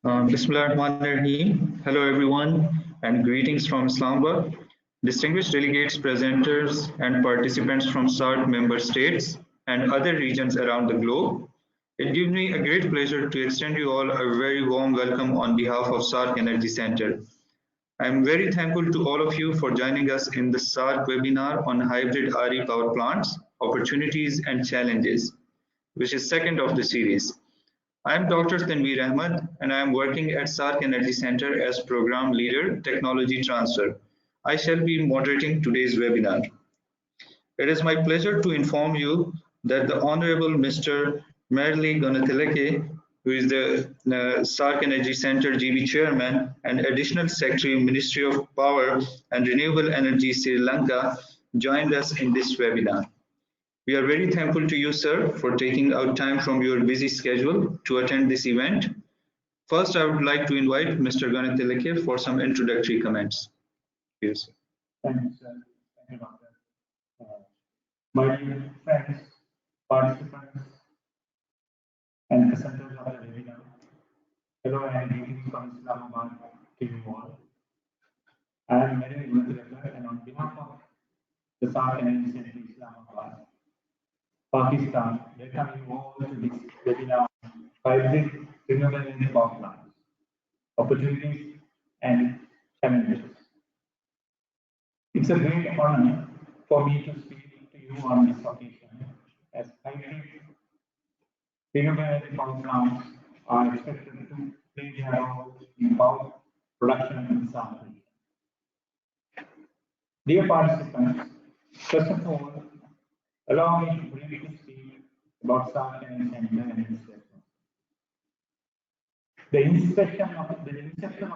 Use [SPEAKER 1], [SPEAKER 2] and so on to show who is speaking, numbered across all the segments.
[SPEAKER 1] Bismillahirrahmanirrahim. Hello everyone and greetings from Islamabad. Distinguished delegates, presenters and participants from SARC member states and other regions around the globe. It gives me a great pleasure to extend you all a very warm welcome on behalf of SARC Energy Center. I am very thankful to all of you for joining us in the SARC webinar on hybrid RE power plants, opportunities and challenges, which is second of the series. I am Dr. Tanveer Ahmed and I am working at SARC Energy Center as Program Leader, Technology Transfer. I shall be moderating today's webinar. It is my pleasure to inform you that the Honorable Mr. Merli Gonatheleke, who is the SARC Energy Center GB Chairman and Additional Secretary, Ministry of Power and Renewable Energy, Sri Lanka, joined us in this webinar. We are very thankful to you, sir, for taking out time from your busy schedule to attend this event. First, I would like to invite Mr. Gonatheleke for some introductory comments. Yes.
[SPEAKER 2] Thank you, sir. Thank you, Doctor. My dear friends, participants, and presenters of the webinar, hello and greetings from Islamabad to you all. I am Merli Gonatheleke, and on behalf of the SARC Energy Center Islamabad, Pakistan, welcome you all to this webinar on hybrid renewable energy power plants, opportunities and challenges. It's a great honor for me to speak to you on this occasion, as hybrid renewable energy power plants are expected to play their role in power production in South Asia. Dear participants, first of all, allow me to briefly speak about SARC Energy Center and its response. The inception of the center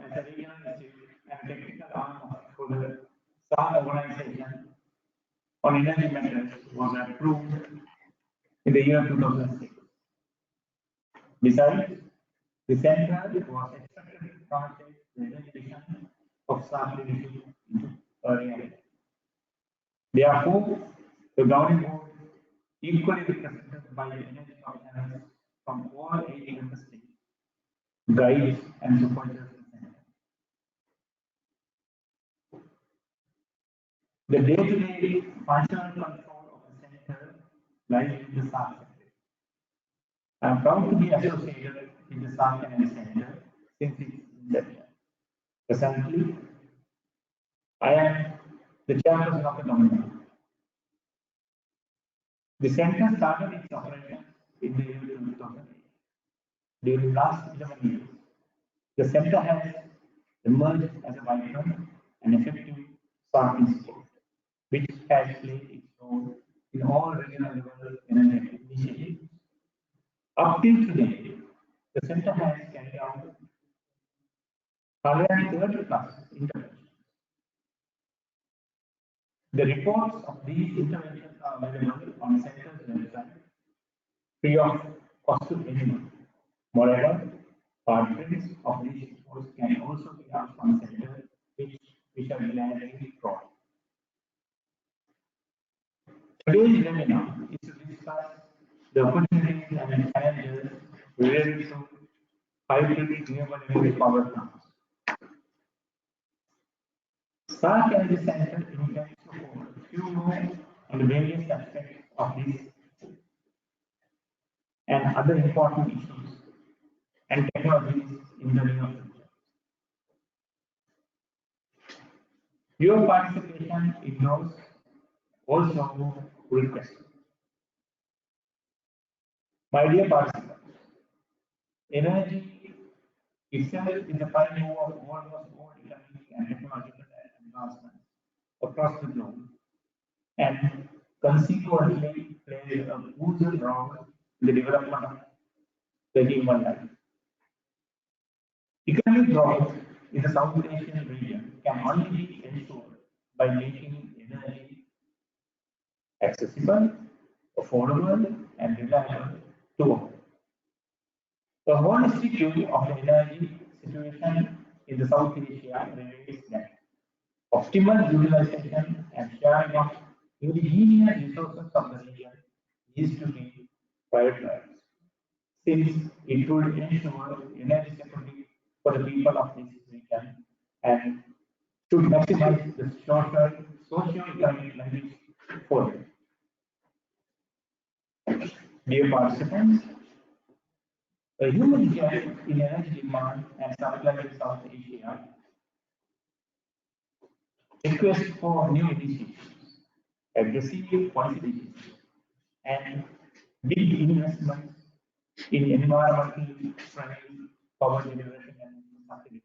[SPEAKER 2] as a regional institute and technical arm for the SARC organization on energy matters was approved in the year 2006. Besides, the center was expected to translate the energy vision of SARC leadership into a reality. Therefore, the governing board, equally represented by the energy professionals from all 80 member states, guides and supervises the center. The day-to-day functional control of the center lies in the SARC Center. I am proud to be associated with the SARC Energy Center since its inception. Presently, I am the chairperson of the government. The center started its operations in the year 2008. During the last 11 years, the center has emerged as a vibrant and effective SARC institute, which has played its role in all regional level energy initiatives. Up till today, the center has carried out 130 plus interventions. The reports of these interventions are available on the center's website, free of cost to anyone. Moreover, prints of these reports can also be asked on the center, which we shall gladly provide. Today's webinar is to discuss the opportunities and challenges related to hybrid renewable energy power plants. SARC Energy Center intends to focus a few more on the various aspects of this and other important issues and technologies in the near future. Your participation in those also requested. My dear participants, energy itself is a prime move of almost all economic and technological advancements across the globe and consequently plays a crucial role in the development of the human life. Economic growth in the South Asian region can only be ensured by making energy accessible, affordable, and reliable to all. The holistic view of the energy situation in the South Asia reveals that optimal utilization and sharing of indigenous resources of the region is to be prioritized. since it would ensure energy security for the people of this region and to maximize the socio-economic benefits for them. Dear participants, a human gap in energy demand and supply in South Asia requests for new initiatives, aggressive policy decisions, and big investments in environmentally friendly power generation and infrastructure.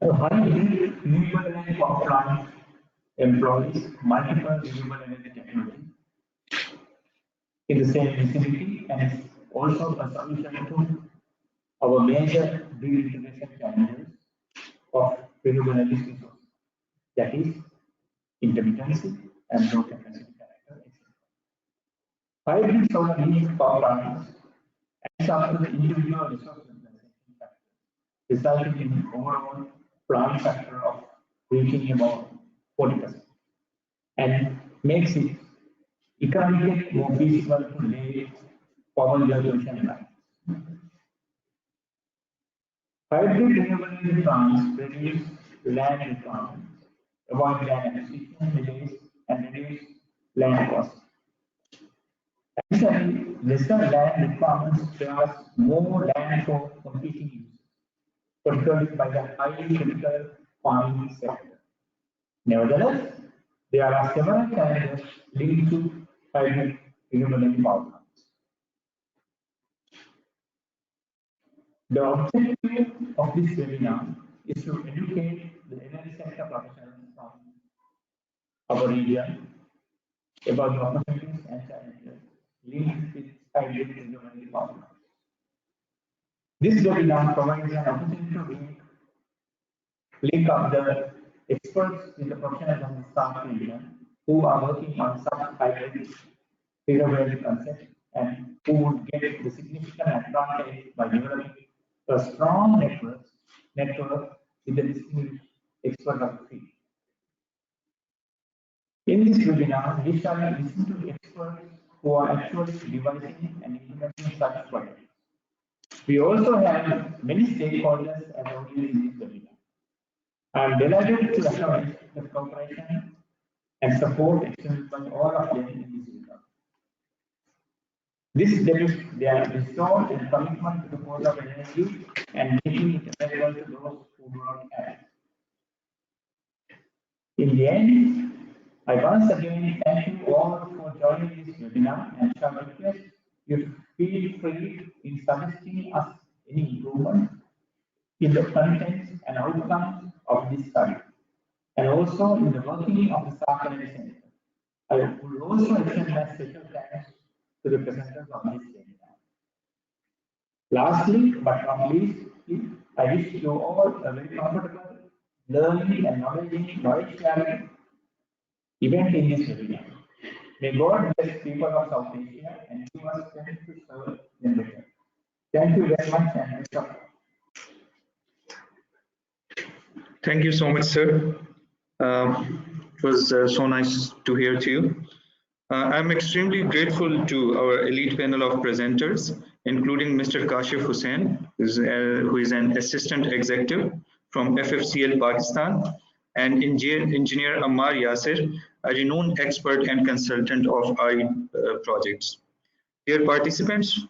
[SPEAKER 2] A high-grade renewable energy power plant employs multiple renewable energy technologies in the same vicinity and is also a solution to our major grid integration challenges of renewable energy resources, that is, intermittency and low capacity character, etc. Hybrid solar needs power plants adds up to the individual resource utilization factor, resulting in overall plant factor of reaching about 40% and makes it economically more feasible to lay power generation lines. Hybrid renewable energy plants reduce land requirements, avoid land acquisition delays, and reduce land costs. Additionally, lesser land requirements requires more land for competing uses, particularly by the highly critical farming sector. Nevertheless, there are several challenges linked to hybrid renewable energy power plants. The objective of this webinar is to educate the energy sector professionals from our region about the opportunities and challenges linked with hybrid renewable energy power plants. This webinar provides an opportunity to link up the experts with the professionals of the SARC region who are working on such hybrid renewable energy concepts and who would get the significant advantage by developing a strong network with the distinguished expert of the field. In this webinar, we shall listen to experts who are actually devising and implementing such projects. We also have many stakeholders as audience in this webinar. I am delighted to acknowledge the cooperation and support extended by all of them in this webinar. This depicts their resolve and commitment to the cause of energy and making it available to those who do not have it. In the end, I once again thank you all for joining this webinar and shall request you to feel free in suggesting us any improvement in the contents and outcomes of this study, and also in the working of the SARC Energy Center. I would also extend my special thanks to the presenters of this webinar. Lastly, but not least, I wish you all a very comfortable learning and knowledge sharing event in this webinar. May God bless people of South Asia and give us strength to serve them better. Thank you very much and best of luck.
[SPEAKER 1] Thank you so much, sir. It was so nice to hear to you. I'm extremely grateful to our elite panel of presenters, including Mr. Kashif Hussain, who is an assistant executive from FFCL Pakistan, and engineer Ammar Yasir, a renowned expert and consultant of AI projects. Dear participants,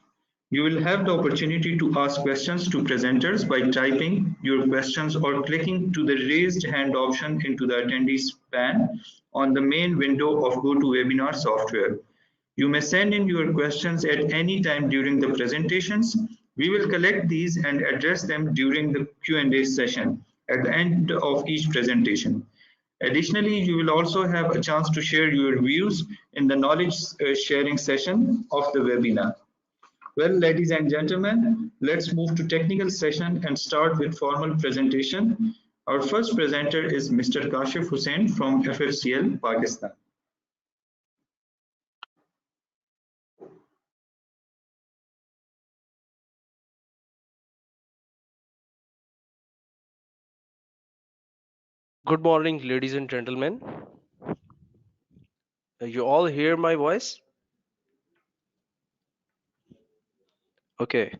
[SPEAKER 1] you will have the opportunity to ask questions to presenters by typing your questions or clicking to the raised hand option into the attendees pane on the main window of GoToWebinar software. You may send in your questions at any time during the presentations. We will collect these and address them during the Q&A session at the end of each presentation. Additionally, you will also have a chance to share your views in the knowledge sharing session of the webinar. Well, ladies and gentlemen, let's move to technical session and start with formal presentation. Our first presenter is Mr. Kashif Hussain from FFCL, Pakistan.
[SPEAKER 3] Good morning, ladies and gentlemen. You all hear my voice? Okay,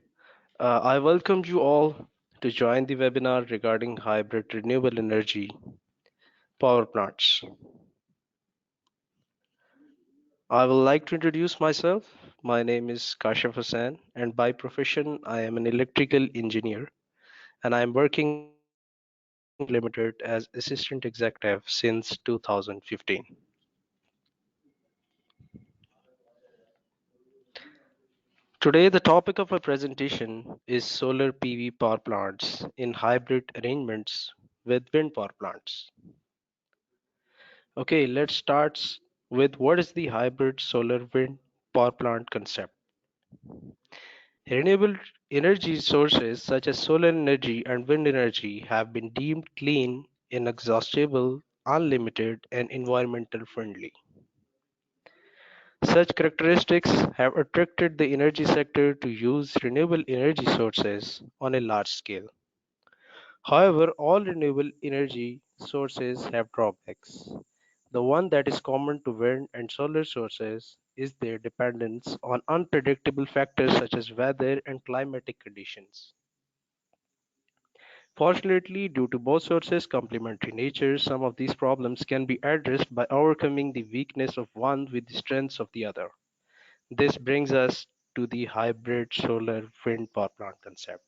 [SPEAKER 3] I welcome you all to join the webinar regarding hybrid renewable energy power plants. I would like to introduce myself. My name is Kashif Hussain, and by profession, I am an electrical engineer, and I am working at Renewable Limited as assistant executive since 2015. Today, the topic of my presentation is solar PV power plants in hybrid arrangements with wind power plants. Okay, let's start with what is the hybrid solar wind power plant concept. Renewable energy sources such as solar energy and wind energy have been deemed clean, inexhaustible, unlimited, and environmental friendly. Such characteristics have attracted the energy sector to use renewable energy sources on a large scale. However, all renewable energy sources have drawbacks. The one that is common to wind and solar sources is their dependence on unpredictable factors such as weather and climatic conditions. Fortunately, due to both sources' complementary nature, some of these problems can be addressed by overcoming the weakness of one with the strengths of the other. This brings us to the hybrid solar wind power plant concept.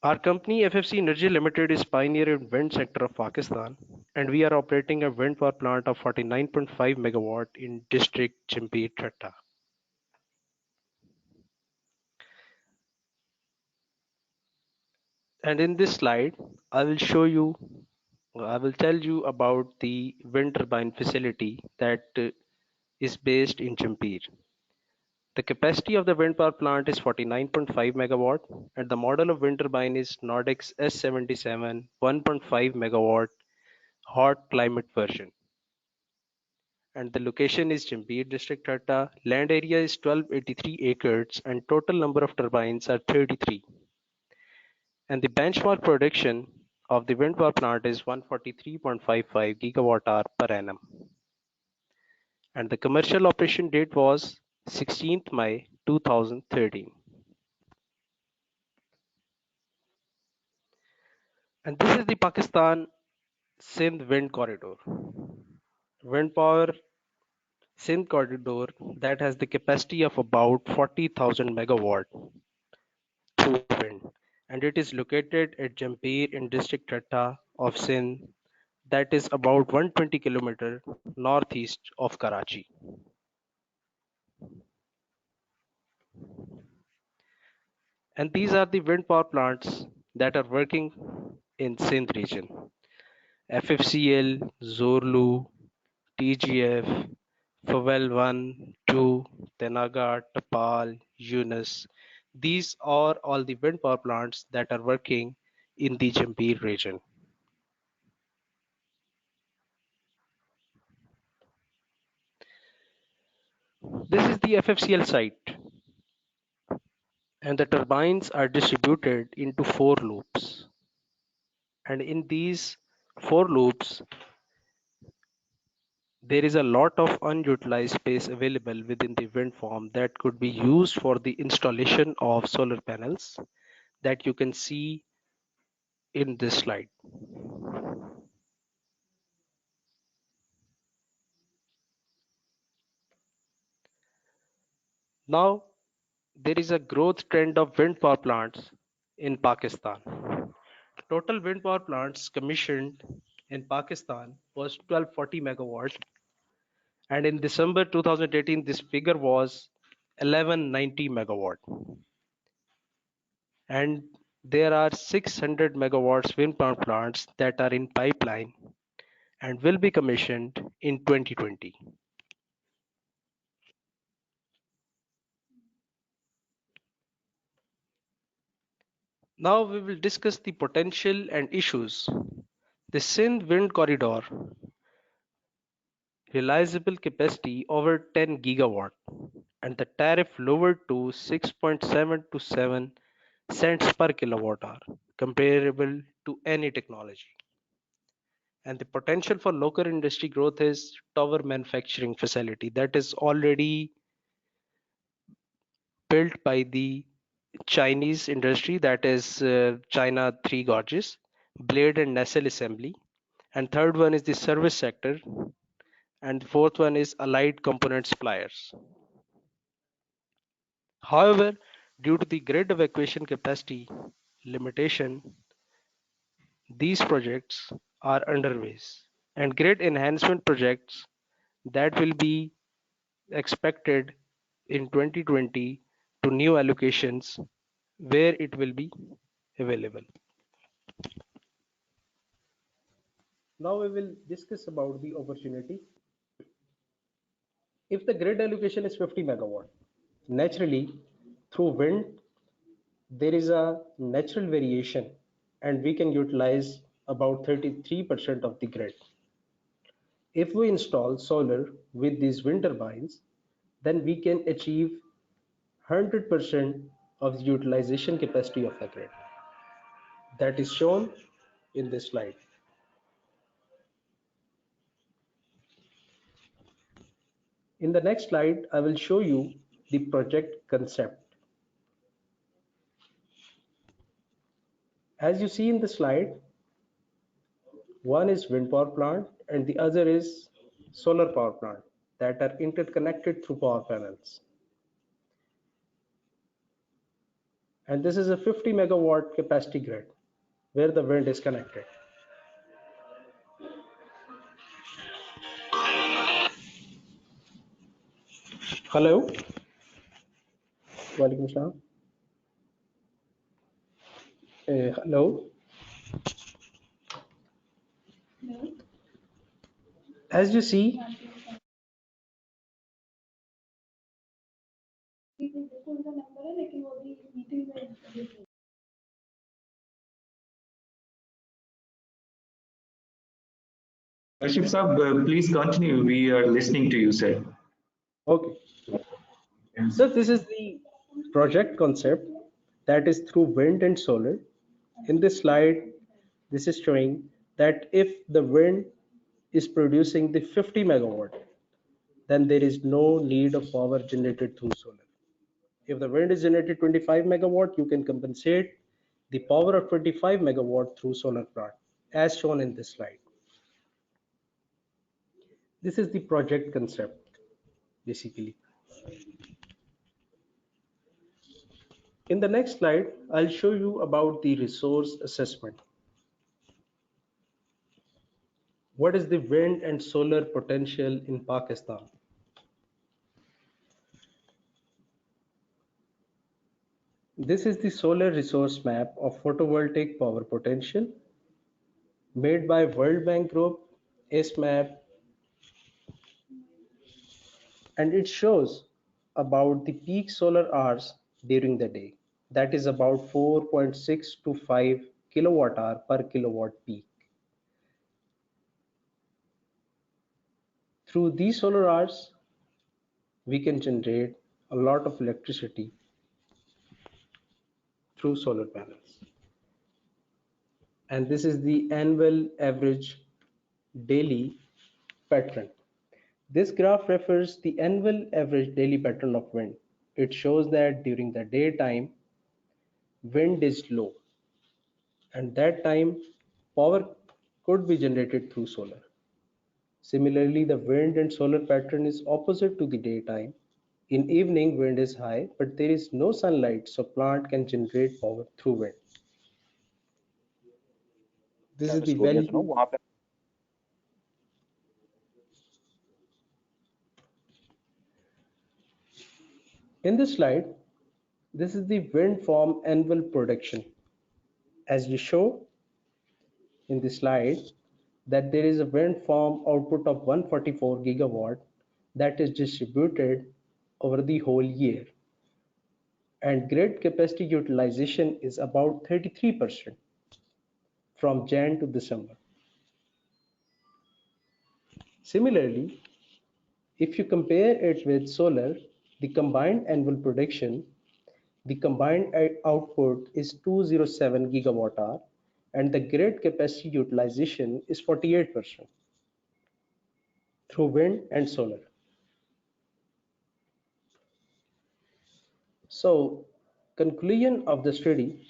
[SPEAKER 3] Our company FFC Energy Limited is pioneer in wind sector of Pakistan, and we are operating a wind power plant of 49.5 megawatt in district Jampir Thatta. And in this slide, I will show you, I will tell you about the wind turbine facility that is based in Jampir. The capacity of the wind power plant is 49.5 megawatt, and the model of wind turbine is Nordex S77 1.5 megawatt hot climate version. And the location is Jambir district Thatta. Land area is 1283 acres and total number of turbines are 33. And the benchmark production of the wind power plant is 143.55 gigawatt hour per annum. And the commercial operation date was 16th May 2013. And this is the Pakistan Sindh wind corridor. Wind power Sindh corridor that has the capacity of about 40,000 megawatt through wind, and it is located at Jampir in district Thatta of Sindh, that is about 120 kilometers northeast of Karachi. And these are the wind power plants that are working in Sindh region. FFCL, Zorlu, TGF, Fawel 1, 2, Tenaga, Tapal, Yunus. These are all the wind power plants that are working in the Jampir region. This is the FFCL site, and the turbines are distributed into four loops. And in these four loops, there is a lot of unutilized space available within the wind farm that could be used for the installation of solar panels that you can see in this slide. Now, there is a growth trend of wind power plants in Pakistan. Total wind power plants commissioned in Pakistan was 1240 megawatt, and in December 2018 this figure was 1190 megawatt, and there are 600 megawatts wind power plants that are in pipeline and will be commissioned in 2020. Now we will discuss the potential and issues. The Sindh wind corridor realizable capacity over 10 gigawatt and the tariff lowered to 6.727 cents per kilowatt hour, comparable to any technology. And the potential for local industry growth is tower manufacturing facility that is already built by the Chinese industry, that is China Three Gorges, blade and nacelle assembly, and third one is the service sector, and the fourth one is allied component suppliers. However, due to the grid evacuation capacity limitation, these projects are underway, and grid enhancement projects that will be expected in 2020 to new allocations where it will be available. Now we will discuss about the opportunity. If the grid allocation is 50 megawatt, naturally through wind there is a natural variation and we can utilize about 33% of the grid. If we install solar with these wind turbines, then we can achieve 100% of the utilization capacity of the grid. That is shown in this slide. In the next slide, I will show you the project concept. As you see in the slide, one is wind power plant and the other is solar power plant that are interconnected through power panels. And this is a 50 megawatt capacity grid where the wind is connected. Hello. Walaikum Assalam. Hello. As you see,
[SPEAKER 1] Ashif Saab, please continue. We are listening to you, sir.
[SPEAKER 3] okay. So this is the project concept that is through wind and solar. In this slide, this is showing that if the wind is producing the 50 megawatt, then there is no need of power generated through solar. If the wind is generated 25 megawatt, you can compensate the power of 25 megawatt through solar plant, as shown in this slide. This is the project concept, basically. In the next slide, I'll show you about the resource assessment. What is the wind and solar potential in Pakistan? This is the solar resource map of photovoltaic power potential made by World Bank Group, ACE-MAP, and it shows about the peak solar hours during the day. That is about 4.6 to 5 kilowatt hour per kilowatt peak. Through these solar hours, we can generate a lot of electricity through solar panels. And this is the annual average daily pattern. This graph refers the annual average daily pattern of wind. It shows that during the daytime, wind is low, and that time power could be generated through solar. Similarly, the wind and solar pattern is opposite to the daytime. In evening, wind is high, but there is no sunlight, so plant can generate power through wind. This is the value. In this slide, this is the wind farm annual production. As you show in the slide, that there is a wind farm output of 144 gigawatt that is distributed over the whole year, and grid capacity utilization is about 33% from Jan to December. Similarly, if you compare it with solar, the combined annual production, the combined output is 207 gigawatt hour and the grid capacity utilization is 48% through wind and solar. So, conclusion of the study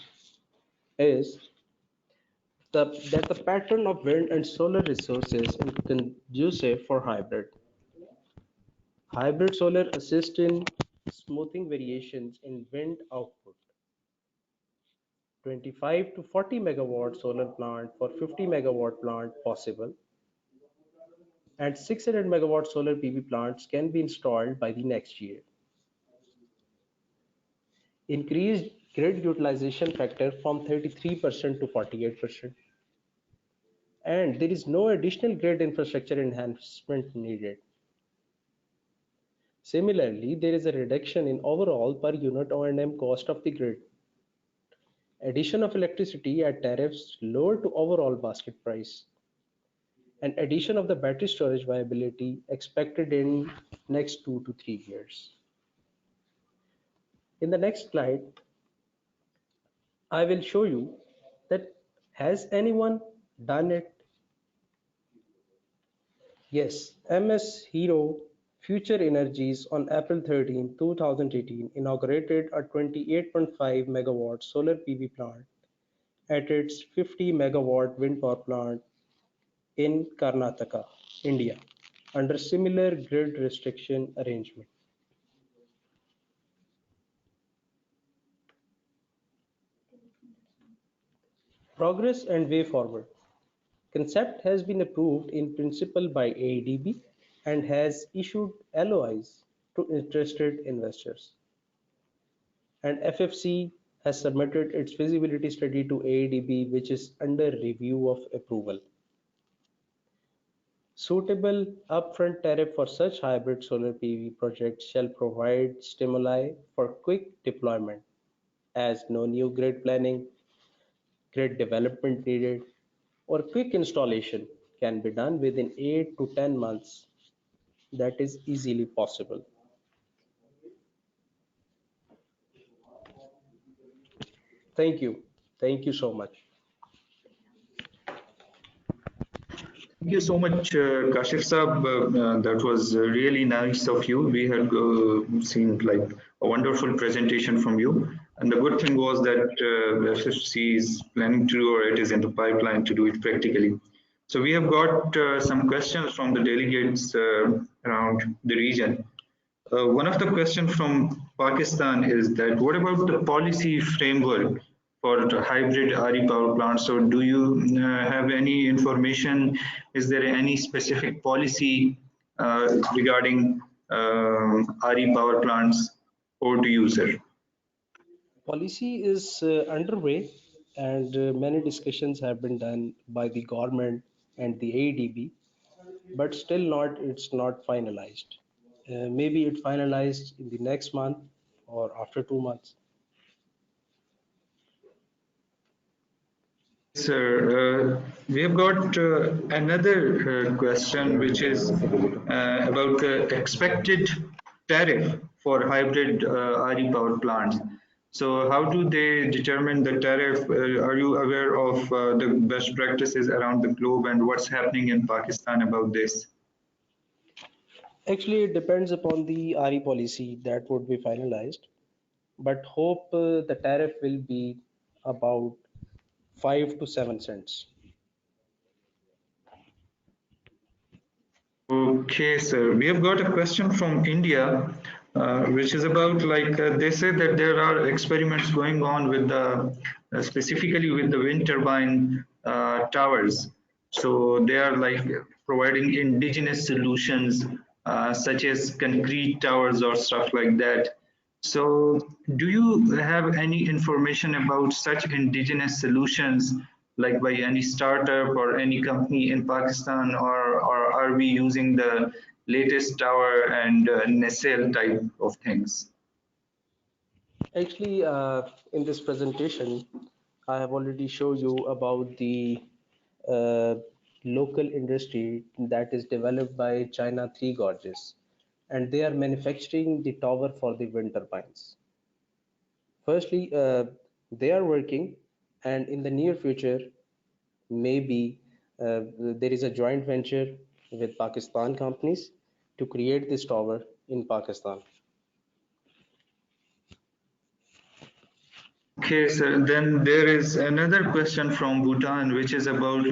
[SPEAKER 3] is that the pattern of wind and solar resources is conducive for hybrid. Hybrid solar assist in smoothing variations in wind output. 25 to 40 megawatt solar plant for 50 megawatt plant possible, and 600 megawatt solar PV plants can be installed by the next year. Increased grid utilization factor from 33% to 48%, and there is no additional grid infrastructure enhancement needed. Similarly, there is a reduction in overall per unit O&M cost of the grid. Addition of electricity at tariffs lower to overall basket price, and addition of the battery storage viability expected in next 2 to 3 years. In the next slide, I will show you that has anyone done it? Yes, MS Hero Future Energies on April 13, 2018 inaugurated a 28.5 megawatt solar PV plant at its 50 megawatt wind power plant in Karnataka, India, under similar grid restriction arrangement. Progress and way forward. Concept has been approved in principle by AEDB and has issued LOIs to interested investors. And FFC has submitted its feasibility study to AEDB, which is under review of approval. Suitable upfront tariff for such hybrid solar PV projects shall provide stimuli for quick deployment, as no new grid planning, grid development needed, or quick installation can be done within 8 to 10 months. That is easily possible. Thank you. Thank you so much.
[SPEAKER 1] Thank you so much, Kashif Saab. That was really nice of you. We had seen like a wonderful presentation from you. And the good thing was that FFC is planning to do, or it is in the pipeline to do it practically. So we have got some questions from the delegates around the region. One of the questions from Pakistan is that what about the policy framework for the hybrid RE power plants? So do you have any information? Is there any specific policy regarding RE power plants? Over to you, sir.
[SPEAKER 3] Policy is underway, and many discussions have been done by the government and the ADB, but still it's not finalized. Maybe it finalized in the next month or after 2 months.
[SPEAKER 1] Sir, we have got another question, which is about the expected tariff for hybrid RE power plants. So, how do they determine the tariff? Are you aware of the best practices around the globe and what's happening in Pakistan about this?
[SPEAKER 3] Actually, it depends upon the RE policy that would be finalized, but hope the tariff will be about 5 to 7 cents.
[SPEAKER 1] Okay, sir. We have got a question from India, which is about like they say that there are experiments going on with the specifically with the wind turbine towers. So they are like providing indigenous solutions such as concrete towers or stuff like that. So, do you have any information about such indigenous solutions, like by any startup or any company in Pakistan, or are we using the latest tower and nacelle type of things?
[SPEAKER 3] Actually, in this presentation, I have already showed you about the uh, local industry that is developed by China Three Gorges, and they are manufacturing the tower for the wind turbines. Firstly, they are working, and in the near future, maybe there is a joint venture with Pakistan companies to create this tower in Pakistan.
[SPEAKER 1] Okay, so then there is another question from Bhutan, which is about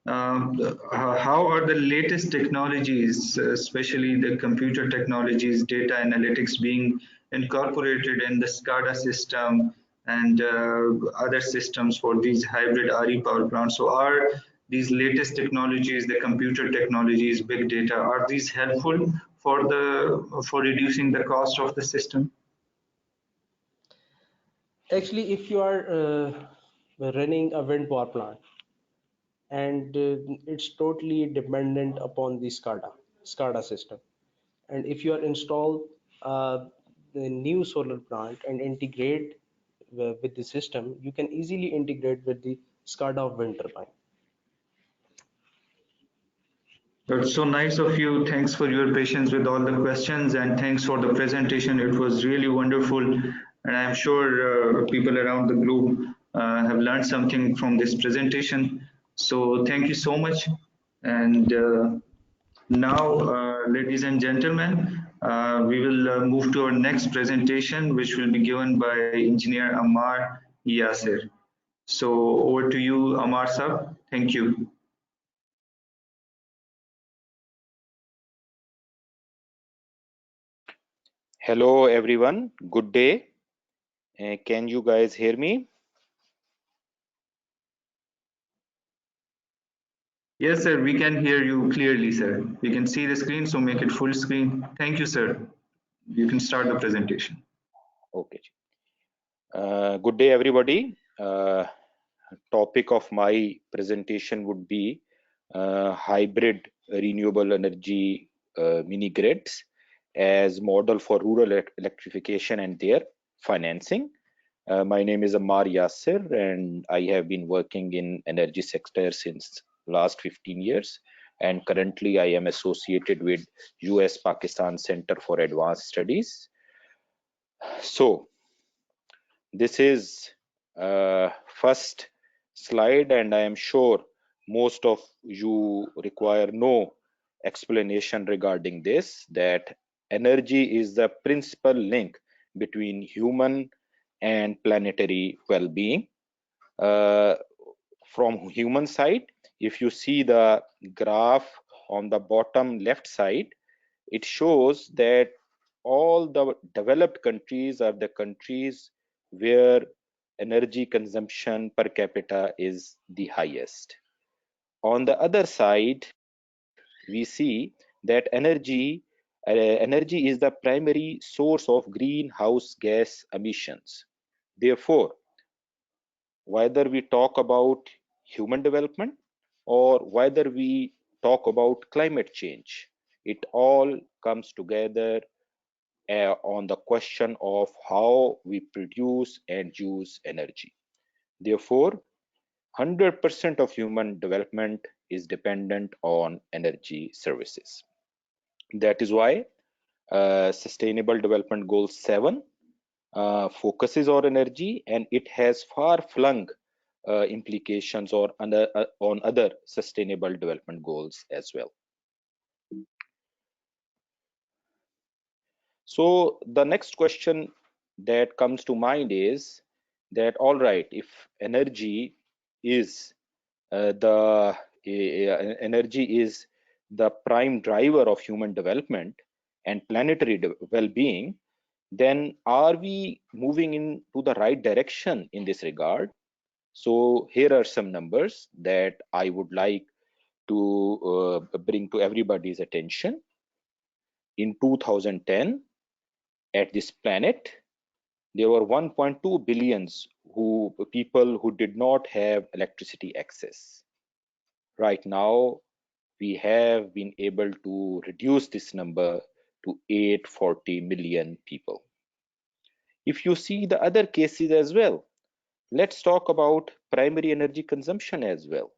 [SPEAKER 1] how are the latest technologies, especially the computer technologies, data analytics, being incorporated in the SCADA system and other systems for these hybrid RE power plants. So are these latest technologies, the computer technologies, big data, are these helpful for reducing the cost of the system?
[SPEAKER 3] Actually, if you are running a wind power plant and it's totally dependent upon the SCADA system, and if you are install the new solar plant and integrate with the system, you can easily integrate with the SCADA of wind turbine.
[SPEAKER 1] That's so nice of you. Thanks for your patience with all the questions and thanks for the presentation. It was really wonderful. And I'm sure people around the globe have learned something from this presentation. So thank you so much. And now, ladies and gentlemen, we will move to our next presentation, which will be given by Engineer Ammar Yasser. So over to you, Ammar Sir. Thank you.
[SPEAKER 4] Hello everyone, good day. Can you guys hear me?
[SPEAKER 1] Yes, sir, we can hear you clearly, sir. We can see the screen, so make it full screen. Thank you, sir. You can start the presentation.
[SPEAKER 4] Okay. Good day everybody. Topic of my presentation would be hybrid renewable energy mini grids as model for rural electrification and their financing. My name is Ammar Yasser and I have been working in energy sector since last 15 years, and currently I am associated with US Pakistan Center for Advanced Studies. So this is first slide and I am sure most of you require no explanation regarding this, that energy is the principal link between human and planetary well-being. From human side, if you see the graph on the bottom left side, it shows that all the developed countries are the countries where energy consumption per capita is the highest. On the other side, we see that energy is the primary source of greenhouse gas emissions. Therefore, whether we talk about human development or whether we talk about climate change, it all comes together on the question of how we produce and use energy. Therefore, 100% of human development is dependent on energy services. That is why Sustainable Development Goal 7 focuses on energy, and it has far-flung implications on other sustainable development goals as well. So the next question that comes to mind is that, all right, if energy is the prime driver of human development and planetary well-being, then are we moving into the right direction in this regard? So here are some numbers that I would like to bring to everybody's attention. In 2010, at this planet, there were 1.2 billions people who did not have electricity access. Right now, we have been able to reduce this number to 840 million people. If you see the other cases as well, let's talk about primary energy consumption as well.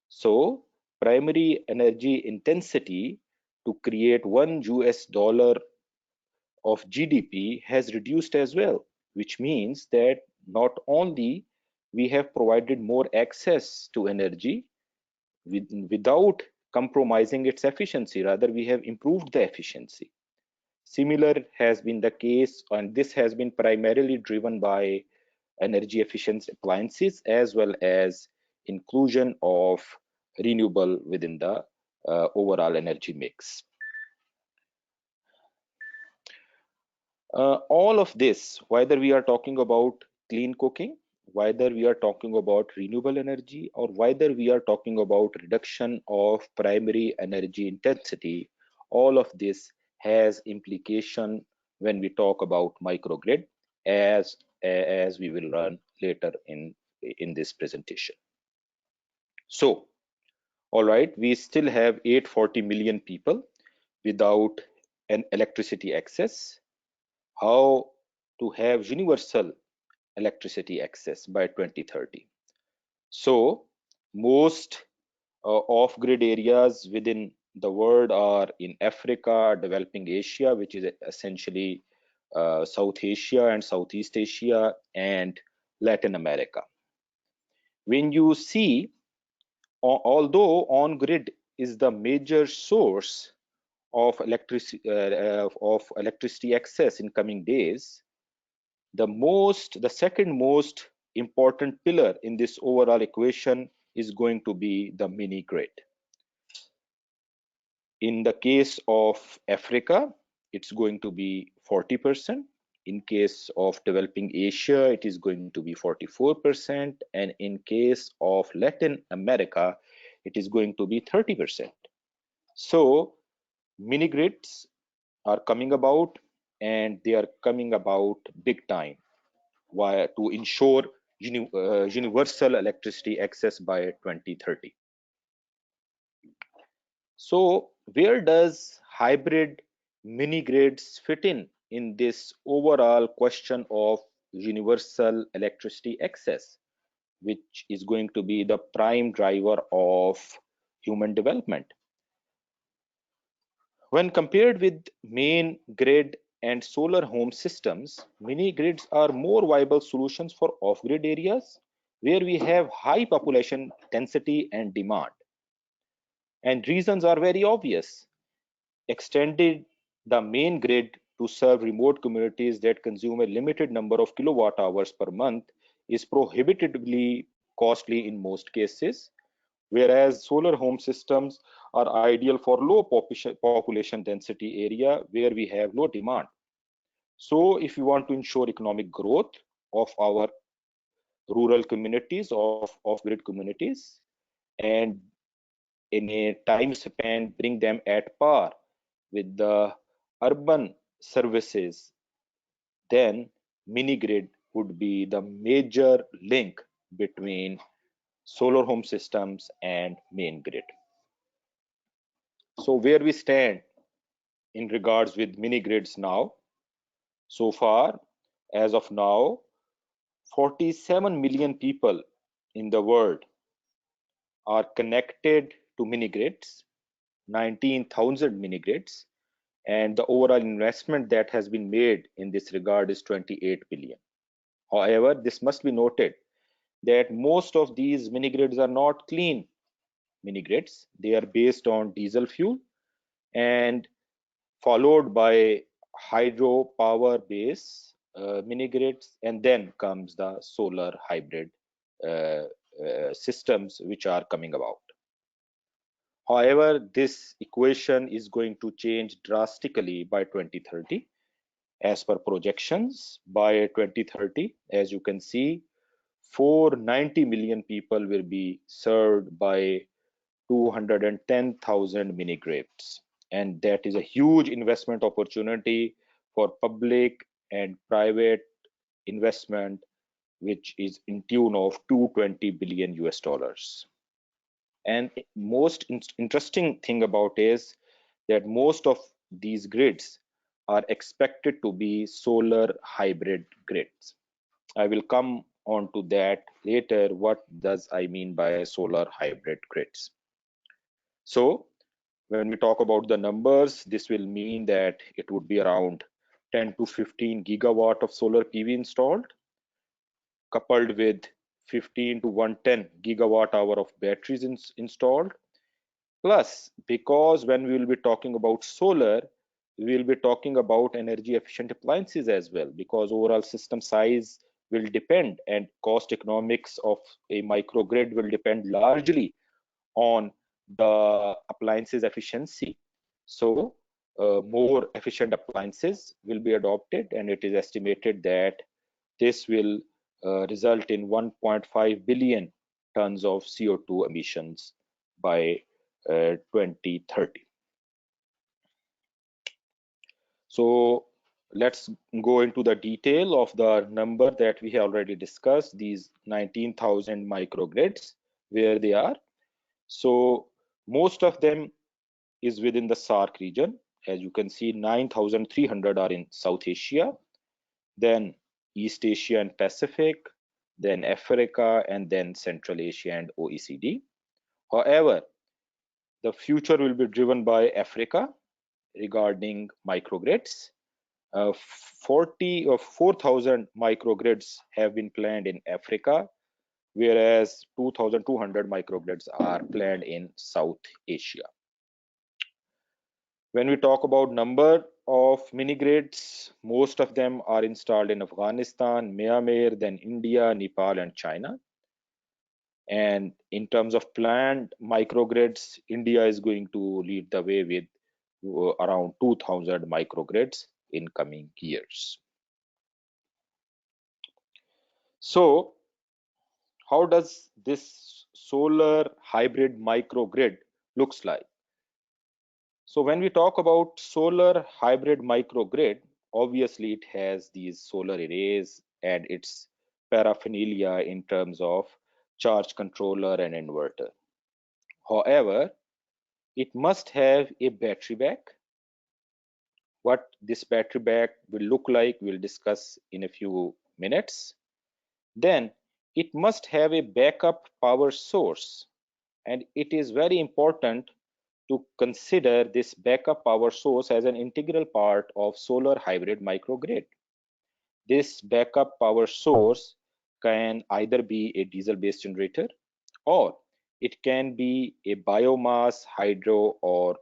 [SPEAKER 4] So primary energy intensity to create $1 of GDP has reduced as well, which means that not only we have provided more access to energy without compromising its efficiency, rather we have improved the efficiency. Similar has been the case, and this has been primarily driven by energy efficient appliances as well as inclusion of renewable within the overall energy mix. All of this, whether we are talking about clean cooking, whether we are talking about renewable energy, or whether we are talking about reduction of primary energy intensity, all of this has implication when we talk about microgrid, as we will learn later in this presentation. So, all right, we still have 840 million people without an electricity access. How to have universal electricity access by 2030? So most off-grid areas within the world are in Africa, developing Asia, which is essentially South Asia and Southeast Asia, and Latin America. When you see, although on-grid is the major source of electricity access in coming days, the second most important pillar in this overall equation is going to be the mini grid. In the case of Africa, it's going to be 40%. In case of developing Asia, it is going to be 44%. And in case of Latin America, it is going to be 30%. So mini grids are coming about, and they are coming about big time to ensure universal electricity access by 2030. So where does hybrid mini grids fit in this overall question of universal electricity access, which is going to be the prime driver of human development? When compared with main grid and solar home systems, mini grids are more viable solutions for off-grid areas where we have high population density and demand. And reasons are very obvious. Extended the main grid to serve remote communities that consume a limited number of kilowatt hours per month is prohibitively costly in most cases, whereas solar home systems are ideal for low population density area where we have low demand. So if we want to ensure economic growth of our rural communities, of off-grid communities, and in a time span bring them at par with the urban services, then mini grid would be the major link between solar home systems and main grid. So where we stand in regards with mini grids now? So far, as of now, 47 million people in the world are connected to mini grids, 19,000 mini grids, and the overall investment that has been made in this regard is 28 billion. However, this must be noted that most of these mini grids are not clean mini grids. They are based on diesel fuel and followed by hydro power base mini grids, and then comes the solar hybrid systems which are coming about. However, this equation is going to change drastically by 2030. As per projections, by 2030, as you can see, 490 million people will be served by 210,000 mini grids, and that is a huge investment opportunity for public and private investment, which is in tune of 220 billion US dollars. And most interesting thing about is that most of these grids are expected to be solar hybrid grids. I will come on to that later. What does I mean by solar hybrid grids? So when we talk about the numbers, this will mean that it would be around 10 to 15 gigawatt of solar PV installed, coupled with 15 to 110 gigawatt hour of batteries installed. Plus, because when we will be talking about solar, we will be talking about energy efficient appliances as well, because overall system size will depend, and cost economics of a microgrid will depend largely on the appliances efficiency. So more efficient appliances will be adopted, and it is estimated that this will result in 1.5 billion tons of CO2 emissions by 2030. So let's go into the detail of the number that we have already discussed, these 19,000 microgrids, where they are. So most of them is within the SAARC region. As you can see, 9,300 are in South Asia, then East Asia and Pacific, then Africa, and then Central Asia and OECD. However, the future will be driven by Africa regarding microgrids. 40 or 4,000 microgrids have been planned in Africa, whereas 2,200 microgrids are planned in South Asia. When we talk about number of mini grids, most of them are installed in Afghanistan, Myanmar, then India, Nepal, and China. And in terms of planned microgrids, India is going to lead the way with around 2,000 microgrids in coming years. So how does this solar hybrid microgrid looks like? So when we talk about solar hybrid microgrid, obviously it has these solar arrays and its paraphernalia in terms of charge controller and inverter. However, it must have a battery back. What this battery back will look like, we'll discuss in a few minutes. Then it must have a backup power source, and it is very important to consider this backup power source as an integral part of solar hybrid microgrid. This backup power source can either be a diesel-based generator, or it can be a biomass, hydro, or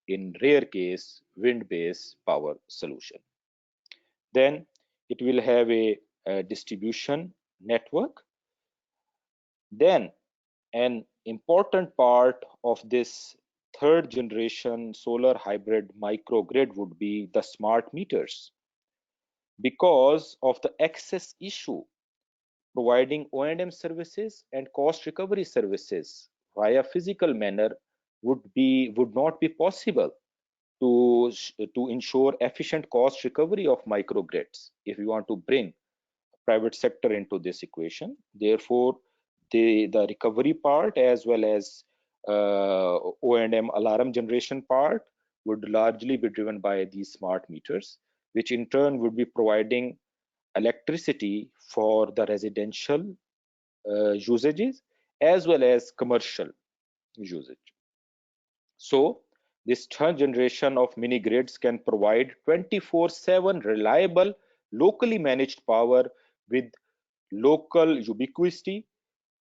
[SPEAKER 4] in rare case, wind-based power solution. Then it will have a distribution network. Then an important part of this third generation solar hybrid microgrid would be the smart meters. Because of the access issue, providing O&M services and cost recovery services via physical manner would not be possible to ensure efficient cost recovery of microgrids if we want to bring private sector into this equation. Therefore, the recovery part as well as O&M alarm generation part would largely be driven by these smart meters, which in turn would be providing electricity for the residential usages as well as commercial usage. So this third generation of mini grids can provide 24/7 reliable, locally managed power with local ubiquity,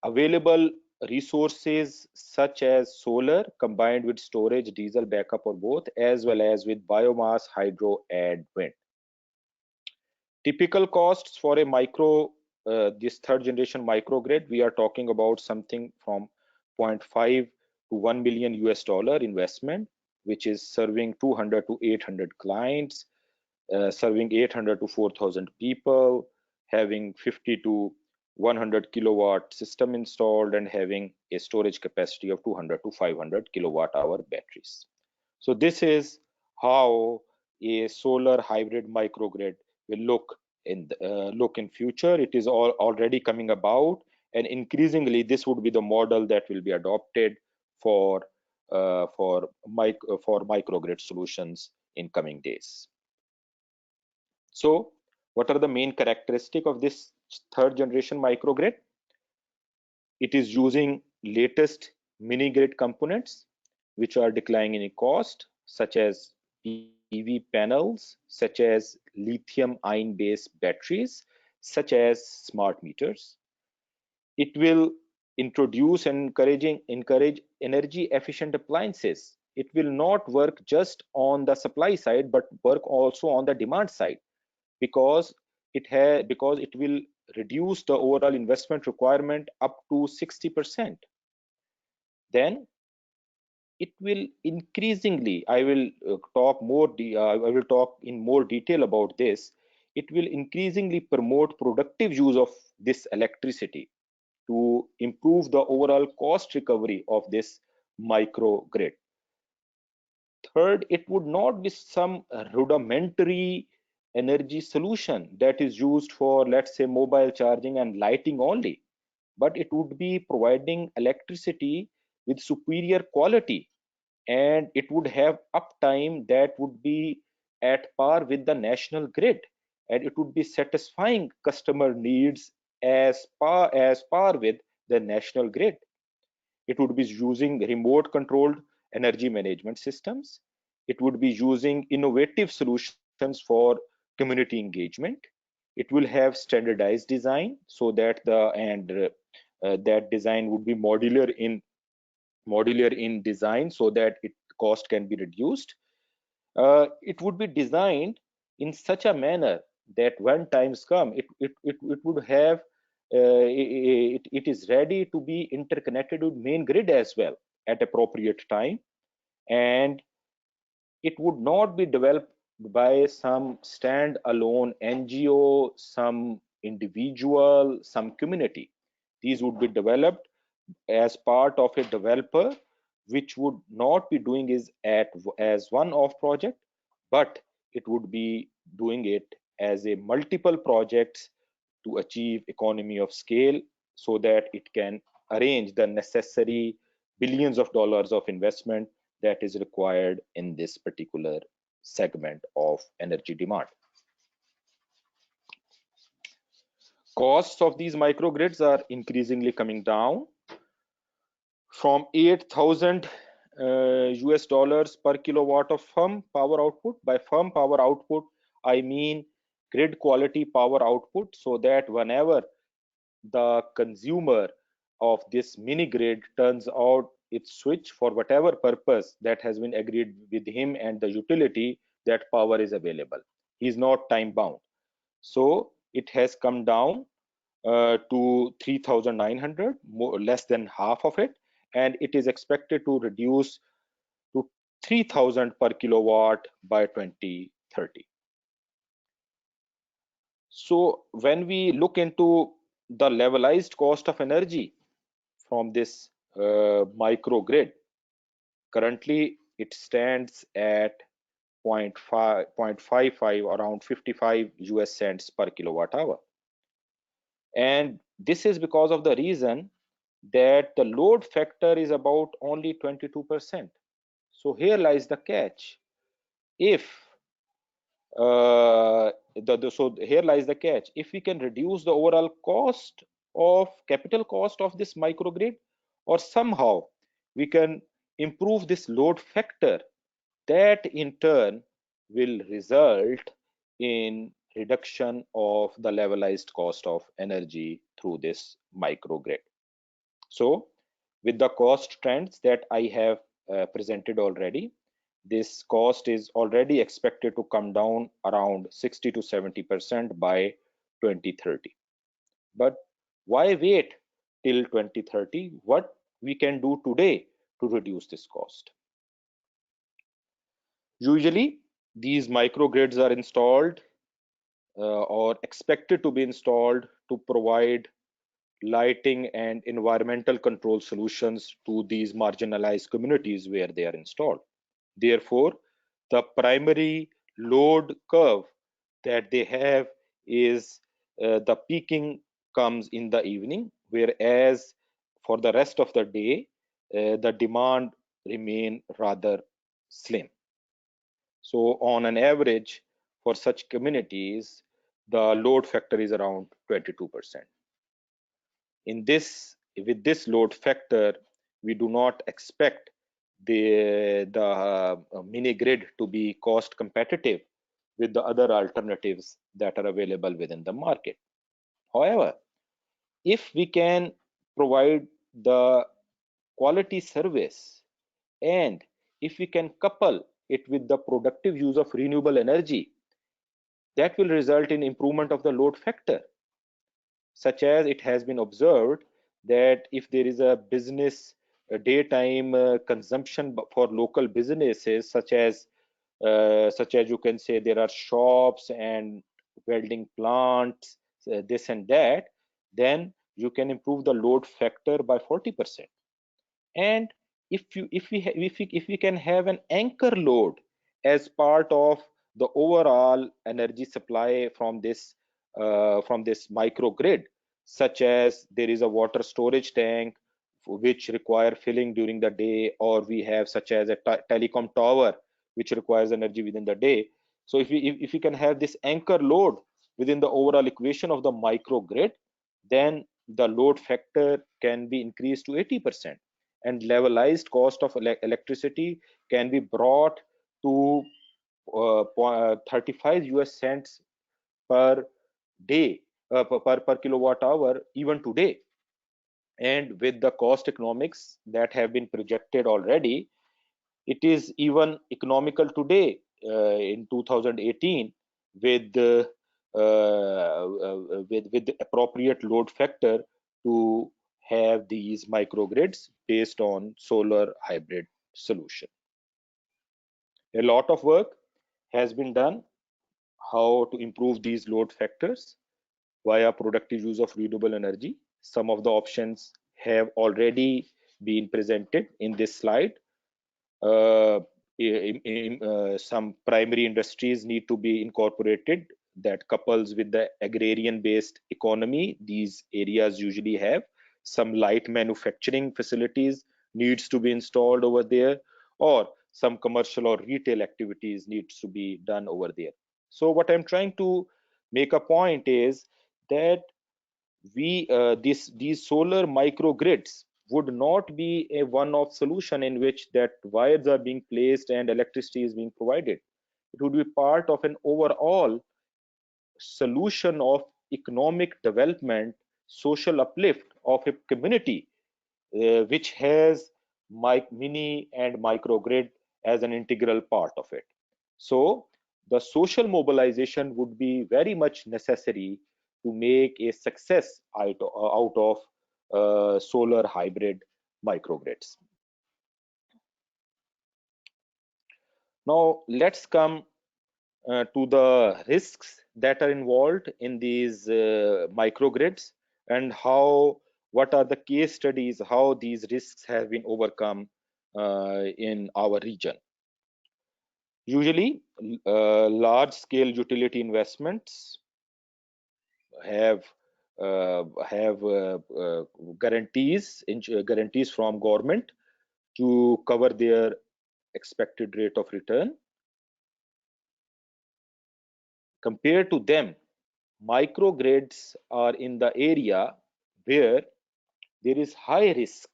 [SPEAKER 4] available resources such as solar combined with storage, diesel backup, or both, as well as with biomass, hydro, and wind. Typical costs for a this third generation microgrid, we are talking about something from 0.5 to 1 million US dollar investment, which is serving 200 to 800 clients, serving 800 to 4,000 people, having 50 to 100 kilowatt system installed, and having a storage capacity of 200 to 500 kilowatt hour batteries. So this is how a solar hybrid microgrid will look in future. It is already coming about, and increasingly this would be the model that will be adopted for microgrid solutions in coming days. So what are the main characteristics of this third generation microgrid? It is using latest mini grid components which are declining in cost, such as PV panels, such as lithium ion based batteries, such as smart meters. It will introduce and encourage energy efficient appliances. It will not work just on the supply side but work also on the demand side, because it will reduce the overall investment requirement up to 60%, then it will increasingly, I will talk in more detail about this, it will increasingly promote productive use of this electricity to improve the overall cost recovery of this microgrid. Third, it would not be some rudimentary energy solution that is used for, let's say, mobile charging and lighting only, but it would be providing electricity with superior quality, and it would have uptime that would be at par with the national grid, and it would be satisfying customer needs as par with the national grid. It would be using remote controlled energy management systems. It would be using innovative solutions for community engagement. It will have standardized design so that that design would be modular in design so that cost can be reduced. It would be designed in such a manner that when times come, it would have it is ready to be interconnected with main grid as well at appropriate time, and it would not be developed by some stand-alone NGO, some individual, some community. These would be developed as part of a developer, which would not be doing as one-off project, but it would be doing it as a multiple projects to achieve economy of scale, so that it can arrange the necessary billions of dollars of investment that is required in this particular segment of energy demand. Costs of these microgrids are increasingly coming down from 8,000 US dollars per kilowatt of firm power output. By firm power output, I mean grid quality power output, so that whenever the consumer of this mini grid turns out its switch for whatever purpose that has been agreed with him and the utility, that power is available. He is not time bound. So it has come down to 3,900, less than half of it, and it is expected to reduce to 3,000 per kilowatt by 2030. So when we look into the levelized cost of energy from this microgrid, currently it stands at 0.55, around 55 US cents per kilowatt hour. And this is because of the reason that the load factor is about only 22%. So here lies the catch. If here lies the catch. If we can reduce the overall capital cost of this microgrid, or somehow we can improve this load factor, that in turn will result in reduction of the levelized cost of energy through this microgrid. So with the cost trends that I have presented already, this cost is already expected to come down around 60 to 70% by 2030. But why wait till 2030? What we can do today to reduce this cost? Usually, these microgrids are installed or expected to be installed to provide lighting and environmental control solutions to these marginalized communities where they are installed. Therefore, the primary load curve that they have is the peaking comes in the evening, whereas for the rest of the day, the demand remain rather slim. So on an average, for such communities, the load factor is around 22%. With this load factor, we do not expect the mini grid to be cost competitive with the other alternatives that are available within the market. However, if we can provide the quality service, and if we can couple it with the productive use of renewable energy, that will result in improvement of the load factor. such as it has been observed that if there is a business daytime consumption for local businesses, such as you can say there are shops and welding plants, this and that, then you can improve the load factor by 40%. And if we can have an anchor load as part of the overall energy supply from this microgrid, such as there is a water storage tank which require filling during the day, or we have such as a telecom tower which requires energy within the day. So if we can have this anchor load within the overall equation of the microgrid, then the load factor can be increased to 80%, and levelized cost of electricity can be brought to 35 US cents per day, per kilowatt hour even today. And with the cost economics that have been projected already, it is even economical today in 2018 with with the appropriate load factor to have these microgrids based on solar hybrid solution. A lot of work has been done how to improve these load factors via productive use of renewable energy. Some of the options have already been presented in this slide. Some primary industries need to be incorporated that couples with the agrarian based economy these areas usually have. Some light manufacturing facilities needs to be installed over there, or some commercial or retail activities needs to be done over there. So what I'm trying to make a point is that these solar microgrids would not be a one-off solution in which that wires are being placed and electricity is being provided. It would be part of an overall solution of economic development, social uplift of a community which has mini and microgrid as an integral part of it. So the social mobilization would be very much necessary to make a success out of solar hybrid microgrids. Now let's come to the risks that are involved in these microgrids, and what are the case studies how these risks have been overcome in our region. Usually large scale utility investments have guarantees from government to cover their expected rate of return. Compared to them, microgrids are in the area where there is high risk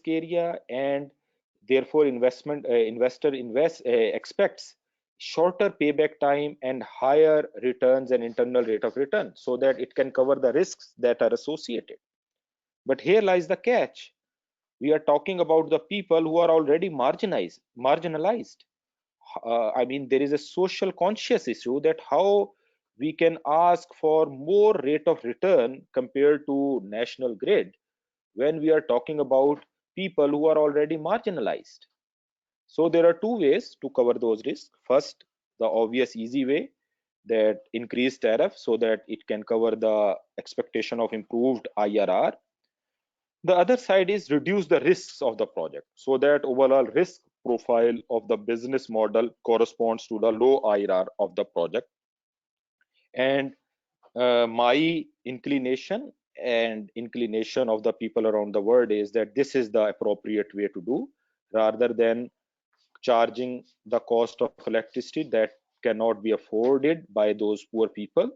[SPEAKER 4] area, and therefore investor expects shorter payback time and higher returns and internal rate of return, so that it can cover the risks that are associated. But here lies the catch. We are talking about the people who are already marginalized. I mean, there is a social conscious issue that how we can ask for more rate of return compared to national grid when we are talking about people who are already marginalized. So there are two ways to cover those risks. First, the obvious easy way, that increase tariff so that it can cover the expectation of improved IRR. The other side is reduce the risks of the project so that overall risk profile of the business model corresponds to the low IRR of the project. And my inclination and inclination of the people around the world is that this is the appropriate way to do, rather than charging the cost of electricity that cannot be afforded by those poor people.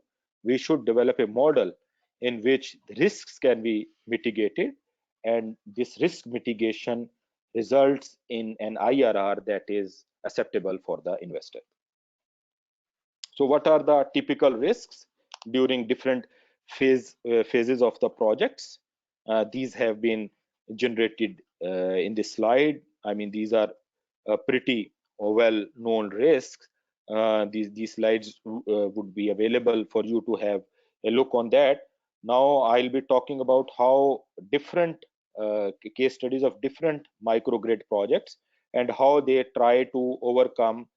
[SPEAKER 4] We should develop a model in which risks can be mitigated, and this risk mitigation results in an IRR that is acceptable for the investor. So what are the typical risks during different phases of the projects? These have been generated in this slide. I mean, these are pretty well known risks. These slides would be available for you to have a look on that. Now I'll be talking about how different case studies of different microgrid projects and how they try to overcome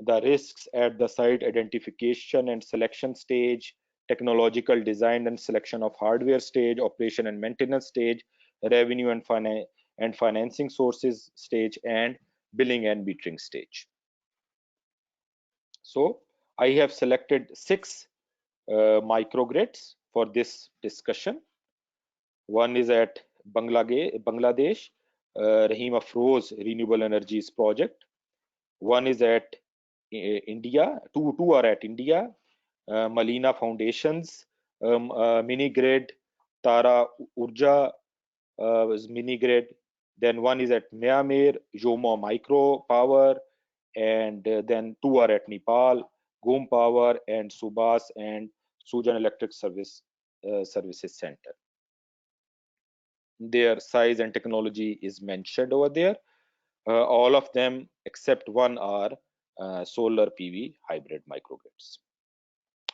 [SPEAKER 4] the risks at the site identification and selection stage, technological design and selection of hardware stage, operation and maintenance stage, revenue and financing sources stage, and billing and metering stage. So I have selected 6 microgrids for this discussion. One is at Bangladesh, Rahim Afroz Renewable Energies project. One is at India. Two are at India. Malina Foundations mini grid, Tara Urja mini grid. Then one is at Myanmar, Joma Micro Power, and then 2 are at Nepal, Gom Power and Subas and Sujan Electric Services Center. Their size and technology is mentioned over there. All of them except one are solar PV hybrid microgrids.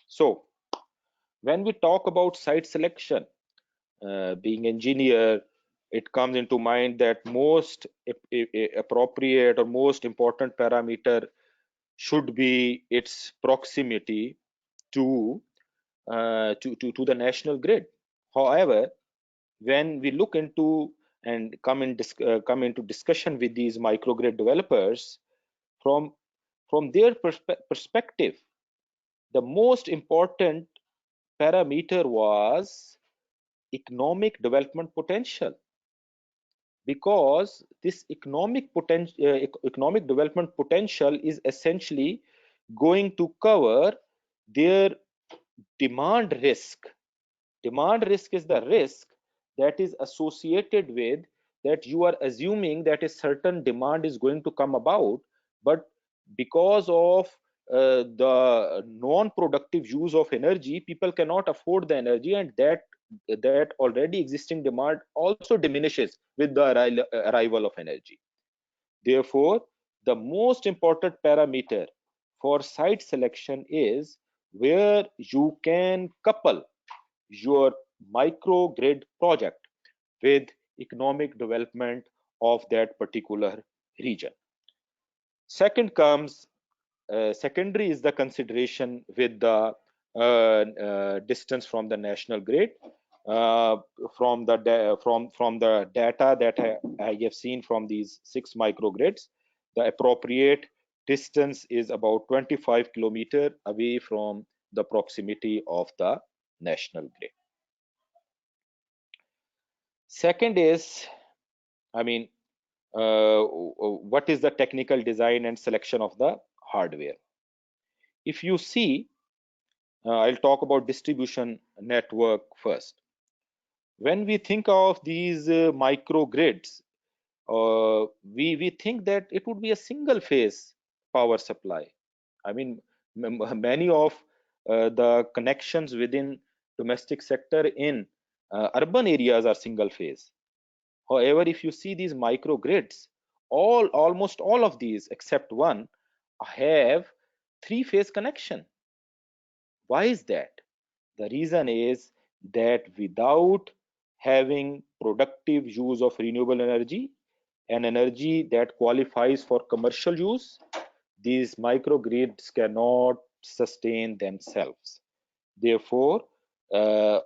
[SPEAKER 4] So when we talk about site selection, being engineer, it comes into mind that most appropriate or most important parameter should be its proximity to the national grid. However, when we look into and come into discussion with these microgrid developers, from their perspective, the most important parameter was economic development potential, because this economic development potential is essentially going to cover their demand risk. Demand risk is the risk that is associated with that you are assuming that a certain demand is going to come about, but because of the non-productive use of energy, people cannot afford the energy, and that already existing demand also diminishes with the arrival of energy. Therefore, the most important parameter for site selection is where you can couple your microgrid project with economic development of that particular region. Secondary is the consideration with the distance from the national grid. From the data that I have seen from these 6 microgrids, the appropriate distance is about 25 kilometer away from the proximity of the national grid. Second is, what is the technical design and selection of the hardware? If you see, I'll talk about distribution network first. When we think of these microgrids, we think that it would be a single phase power supply. Many of the connections within domestic sector in urban areas are single phase. However, if you see these microgrids, almost all of these except one have 3-phase connection. Why is that? The reason is that without having productive use of renewable energy, an energy that qualifies for commercial use, these microgrids cannot sustain themselves. Therefore,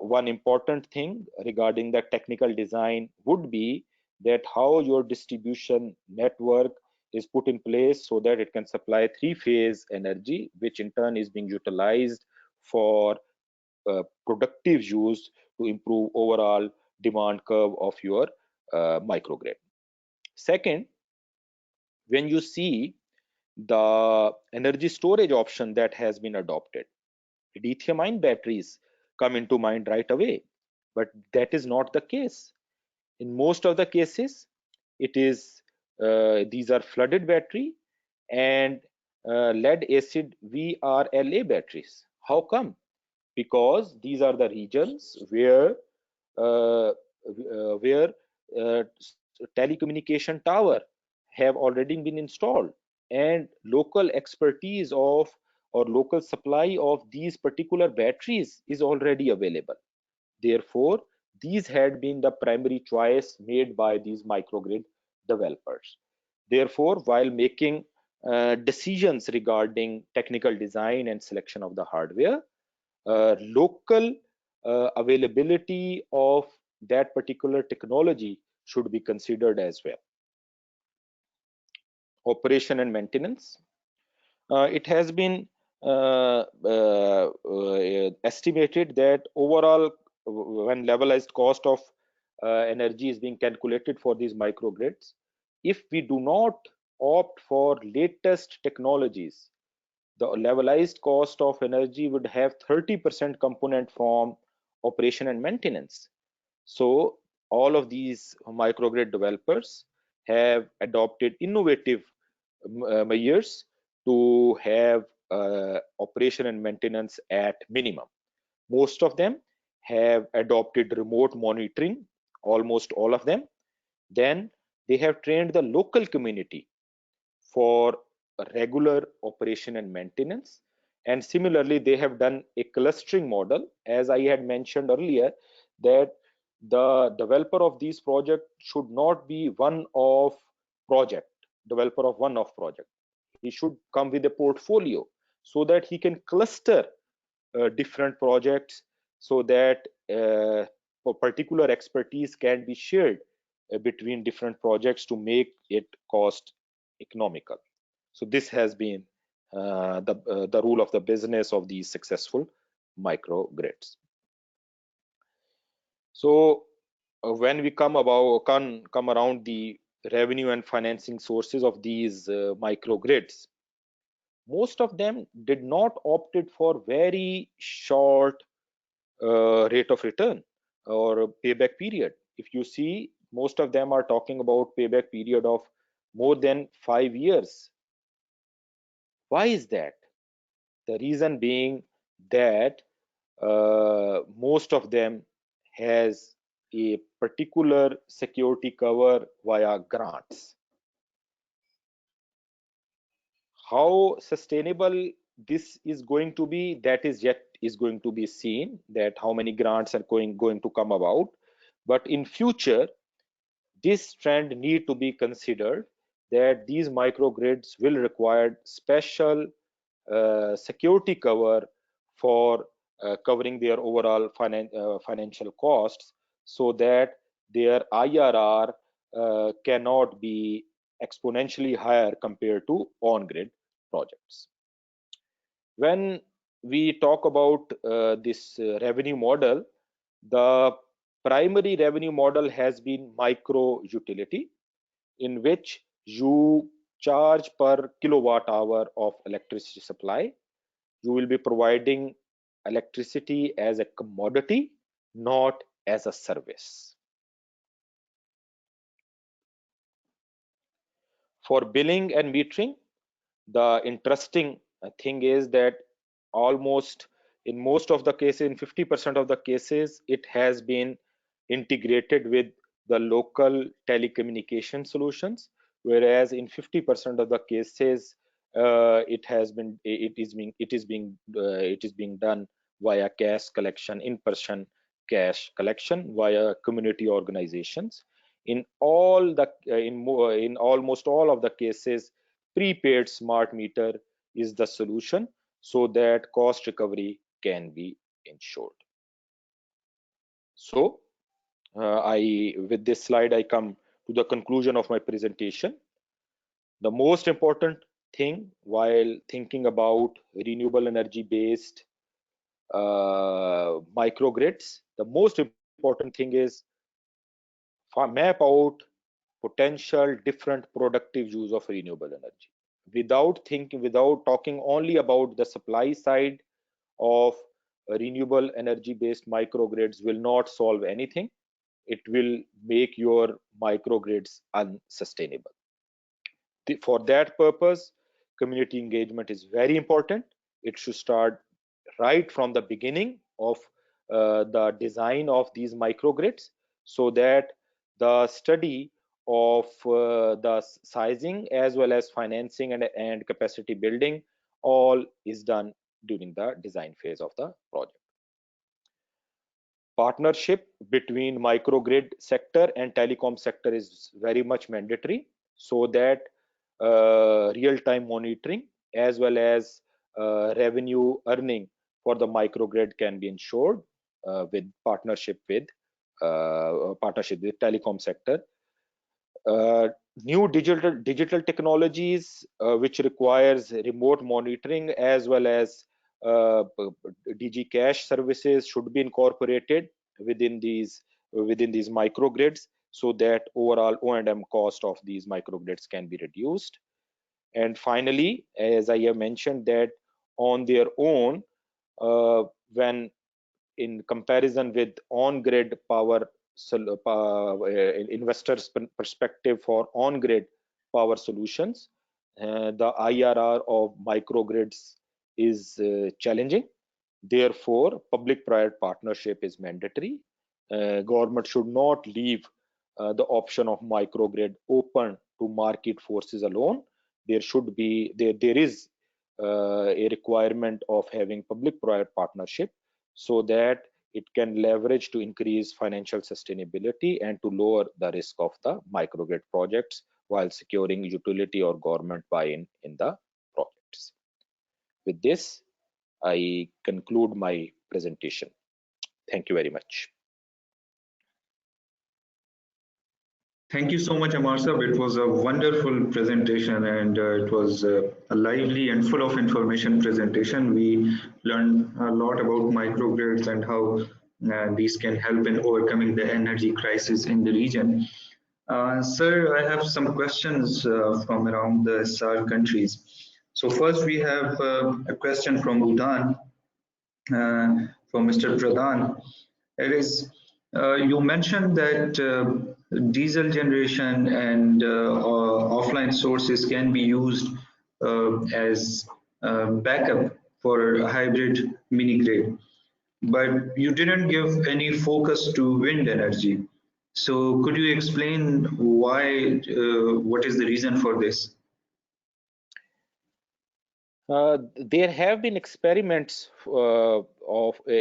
[SPEAKER 4] one important thing regarding the technical design would be that how your distribution network is put in place so that it can supply 3-phase energy, which in turn is being utilized for productive use to improve overall demand curve of your microgrid. Second, when you see the energy storage option that has been adopted, lithium-ion batteries come into mind right away, but that is not the case. In most of the cases, it is these are flooded battery and lead acid VRLA batteries. How come? Because these are the regions where uh, where uh, telecommunication tower have already been installed, and local expertise of or local supply of these particular batteries is already available. Therefore, these had been the primary choice made by these microgrid developers. Therefore, while making decisions regarding technical design and selection of the hardware, local availability of that particular technology should be considered as well. Operation and maintenance. It has been estimated that overall, when levelized cost of energy is being calculated for these microgrids, if we do not opt for latest technologies, the levelized cost of energy would have 30% component from operation and maintenance. So all of these microgrid developers have adopted innovative measures to have operation and maintenance at minimum. Most of them have adopted remote monitoring, almost all of them. Then they have trained the local community for regular operation and maintenance. And similarly, they have done a clustering model, as I had mentioned earlier, that the developer of these projects should not be developer of one-off project. He should come with a portfolio so that he can cluster different projects, so that particular expertise can be shared between different projects to make it cost economical. So this has been the rule of the business of these successful microgrids. So when we come around the revenue and financing sources of these microgrids, most of them did not opted for very short rate of return or payback period. If you see, most of them are talking about payback period of more than 5 years. Why is that? The reason being that most of them has a particular security cover via grants. How sustainable this is going to be, that is yet is going to be seen, that how many grants are going to come about. But in future, this trend need to be considered, that these microgrids will require special security cover for covering their overall financial costs, so that their IRR cannot be exponentially higher compared to on-grid projects. When we talk about this revenue model, the primary revenue model has been micro utility, in which you charge per kilowatt hour of electricity supply. You will be providing electricity as a commodity, not as a service. For billing and metering, the interesting thing is that almost in most of the cases, in 50% of the cases, it has been integrated with the local telecommunication solutions, whereas in 50% of the cases it is being done via cash collection, in-person cash collection via community organizations. In almost all of the cases, prepaid smart meter is the solution, so that cost recovery can be ensured. So with this slide, I come to the conclusion of my presentation. The most important thing while thinking about renewable energy based microgrids, the most important thing is map out potential different productive use of renewable energy, without talking only about the supply side of renewable energy based microgrids will not solve anything. It will make your microgrids unsustainable. For that purpose, community engagement is very important. It should start right from the beginning of the design of these microgrids, so that the study of the sizing as well as financing and capacity building all is done during the design phase of the project. Partnership between microgrid sector and telecom sector is very much mandatory, so that real-time monitoring as well as revenue earning for the microgrid can be ensured with partnership with telecom sector. New digital technologies which requires remote monitoring as well as DG cache services should be incorporated within these microgrids, so that overall O&M cost of these microgrids can be reduced. And finally, as I have mentioned, that on their own, when in comparison with on-grid power, investors' perspective for on-grid power solutions, the IRR of microgrids is challenging. Therefore, public-private partnership is mandatory. Government should not leave the option of microgrid open to market forces alone. There is a requirement of having public-private partnership, so that it can leverage to increase financial sustainability and to lower the risk of the microgrid projects while securing utility or government buy-in in the projects. With this, I conclude my presentation. Thank you very much.
[SPEAKER 1] Thank you so much, Amar Sahib. It was a wonderful presentation, and it was a lively and full of information presentation. We learned a lot about microgrids and how these can help in overcoming the energy crisis in the region. Sir, I have some questions from around the SAARC countries. So first we have a question from Bhutan, from Mr. Pradhan. It is, you mentioned that diesel generation and offline sources can be used as backup for a hybrid mini grid, but you didn't give any focus to wind energy. So could you explain why, what is the reason for this?
[SPEAKER 4] There have been experiments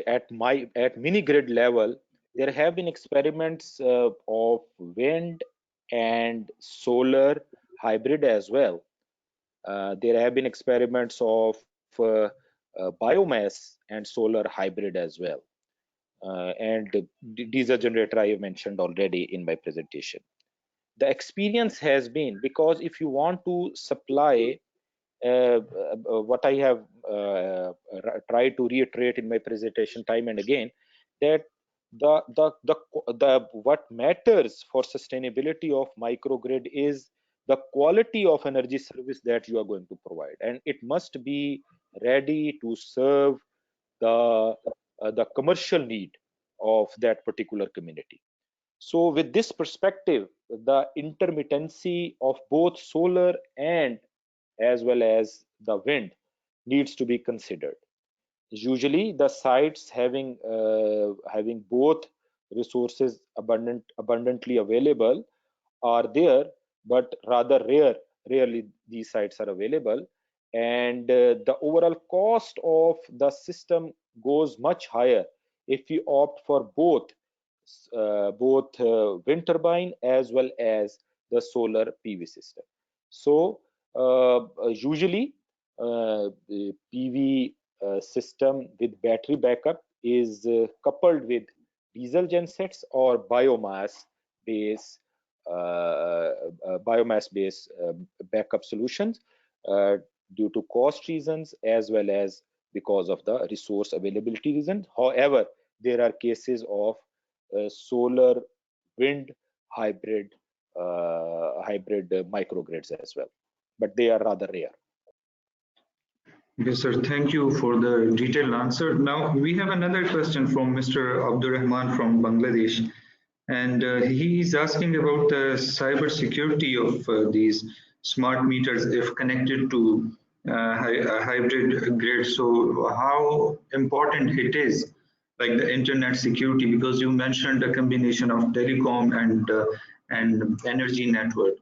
[SPEAKER 4] at mini grid level. There have been experiments of wind and solar hybrid as well. There have been experiments of biomass and solar hybrid as well. And diesel generator I have mentioned already in my presentation. The experience has been, because if you want to supply what I have tried to reiterate in my presentation time and again, that what matters for sustainability of microgrid is the quality of energy service that you are going to provide, and it must be ready to serve the commercial need of that particular community. So with this perspective, the intermittency of both solar and as well as the wind needs to be considered. Usually the sites having both resources abundantly available are there, but rather rarely these sites are available, and the overall cost of the system goes much higher if we opt for both wind turbine as well as the solar PV system. So usually the PV system with battery backup is coupled with diesel gensets or biomass-based backup solutions due to cost reasons as well as because of the resource availability reasons. However, there are cases of solar wind hybrid microgrids as well, but they are rather rare.
[SPEAKER 1] Yes, sir. Thank you for the detailed answer. Now we have another question from Mr. Abdurrahman from Bangladesh, and he is asking about the cyber security of these smart meters if connected to a hybrid grid. So how important it is, like the internet security, because you mentioned a combination of telecom and energy network.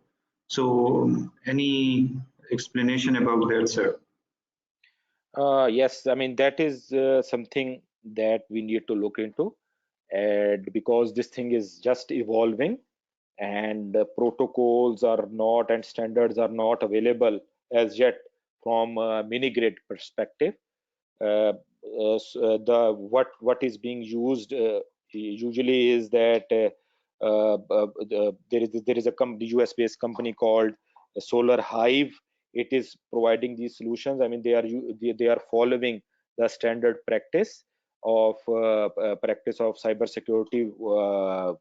[SPEAKER 1] So any explanation about that, sir?
[SPEAKER 4] Yes, I mean that is something that we need to look into, and because this thing is just evolving, and protocols are not and standards are not available as yet from a mini grid perspective. The what is being used usually is that there is a US based company called Solar Hive. It is providing these solutions. I mean, they are following the standard practice of cybersecurity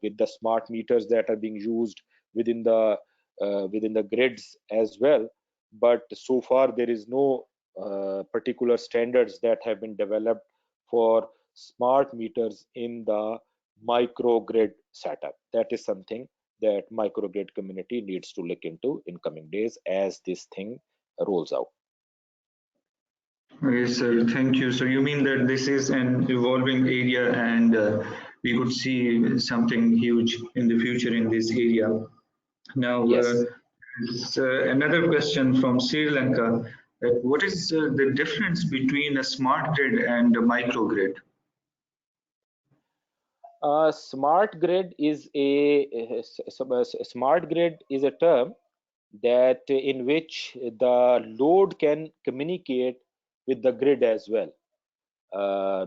[SPEAKER 4] with the smart meters that are being used within the grids as well. But so far there is no particular standards that have been developed for smart meters in the microgrid setup. That is something that microgrid community needs to look into in coming days as this thing rolls out.
[SPEAKER 1] Yes, sir. Thank you. So you mean that this is an evolving area and we could see something huge in the future in this area. Now,
[SPEAKER 4] Yes.
[SPEAKER 1] another question from Sri Lanka. What is the difference between a smart grid and a microgrid?
[SPEAKER 4] Smart grid is a smart grid is a term that in which the load can communicate with the grid as well.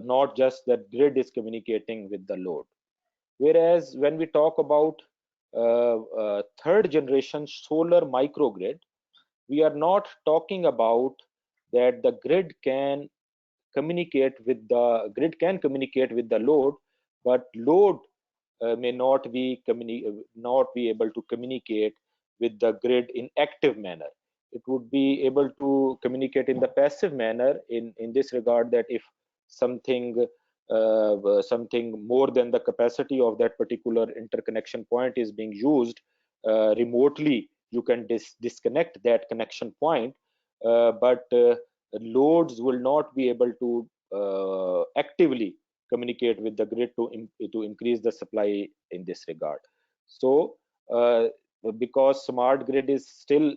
[SPEAKER 4] Not just that grid is communicating with the load. Whereas when we talk about third generation solar microgrid, we are not talking about that the grid can communicate with the load, but load may not be able to communicate with the grid in active manner. It would be able to communicate in the passive manner in this regard, that if something something more than the capacity of that particular interconnection point is being used remotely, you can disconnect that connection point, but loads will not be able to actively communicate with the grid to increase the supply in this regard. So because smart grid is still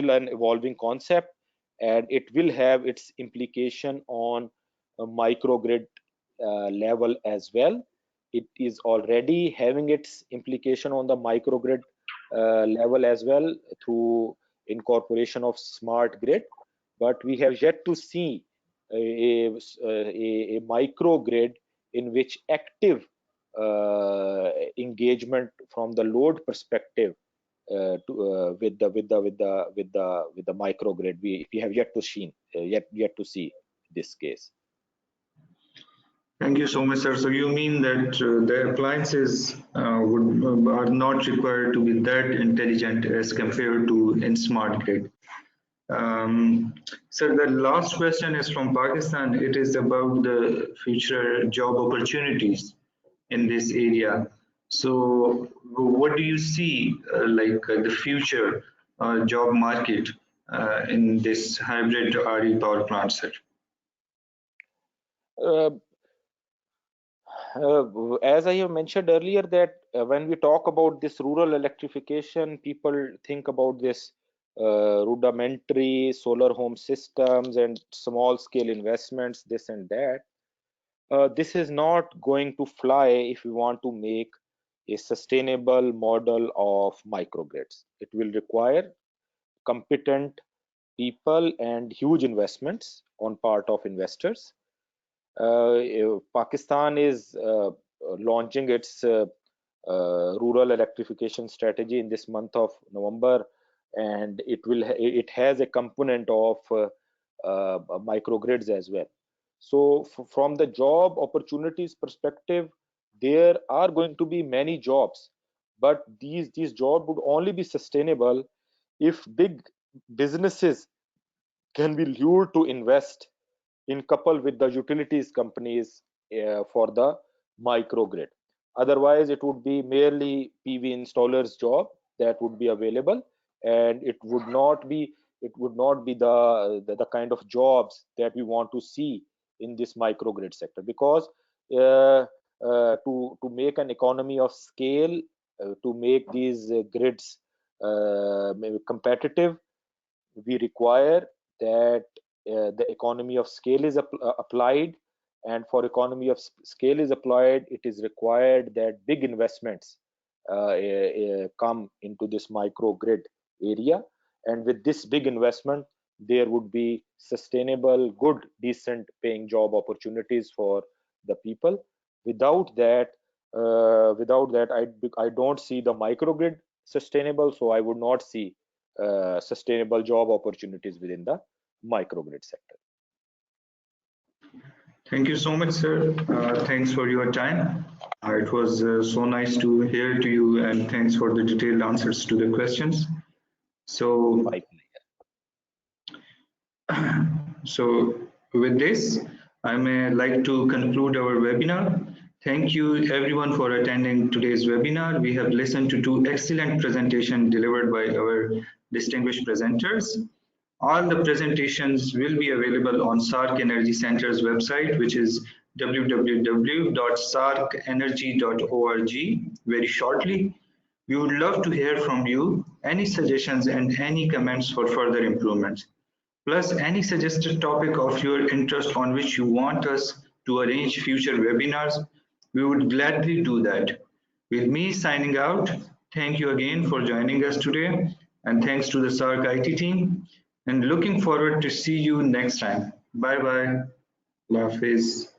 [SPEAKER 4] an evolving concept, and it will have its implication on a microgrid level as well. It is already having its implication on the microgrid level as well through incorporation of smart grid, but we have yet to see a microgrid in which active engagement from the load perspective with the microgrid. We have yet to see this case.
[SPEAKER 1] Thank you so much, sir. So you mean that the appliances are not required to be that intelligent as compared to in smart grid. Sir, the last question is from Pakistan. It is about the future job opportunities in this area. So what do you see the future job market in this hybrid RE power plant, sir?
[SPEAKER 4] Uh, as I have mentioned earlier, that when we talk about this rural electrification, people think about this rudimentary solar home systems and small scale investments, this and that. This is not going to fly if we want to make a sustainable model of microgrids. It will require competent people and huge investments on part of investors. Pakistan is launching its rural electrification strategy in this month of November, and it has a component of microgrids as well. So from the job opportunities perspective, there are going to be many jobs, but these jobs would only be sustainable if big businesses can be lured to invest in couple with the utilities companies for the microgrid. Otherwise, it would be merely PV installers job that would be available, and it would not be the kind of jobs that we want to see in this microgrid sector, because to make an economy of scale, to make these grids competitive, we require that the economy of scale is applied, And for economy of scale is applied, it is required that big investments come into this microgrid area. And with this big investment, there would be sustainable, good, decent paying job opportunities for the people. Without that, I don't see the microgrid sustainable. So I would not see sustainable job opportunities within the microgrid sector.
[SPEAKER 1] Thank you so much, sir. Thanks for your time. It was so nice to hear to you, and thanks for the detailed answers to the questions. So, so with this, I may like to conclude our webinar. Thank you everyone for attending today's webinar. We have listened to two excellent presentations delivered by our distinguished presenters. All the presentations will be available on SARC Energy Center's website, which is www.sarcenergy.org very shortly. We would love to hear from you, any suggestions and any comments for further improvements. Plus, any suggested topic of your interest on which you want us to arrange future webinars, we would gladly do that. With me signing out, thank you again for joining us today, and thanks to the SARC IT team, and looking forward to see you next time. Bye bye. Allah Hafiz.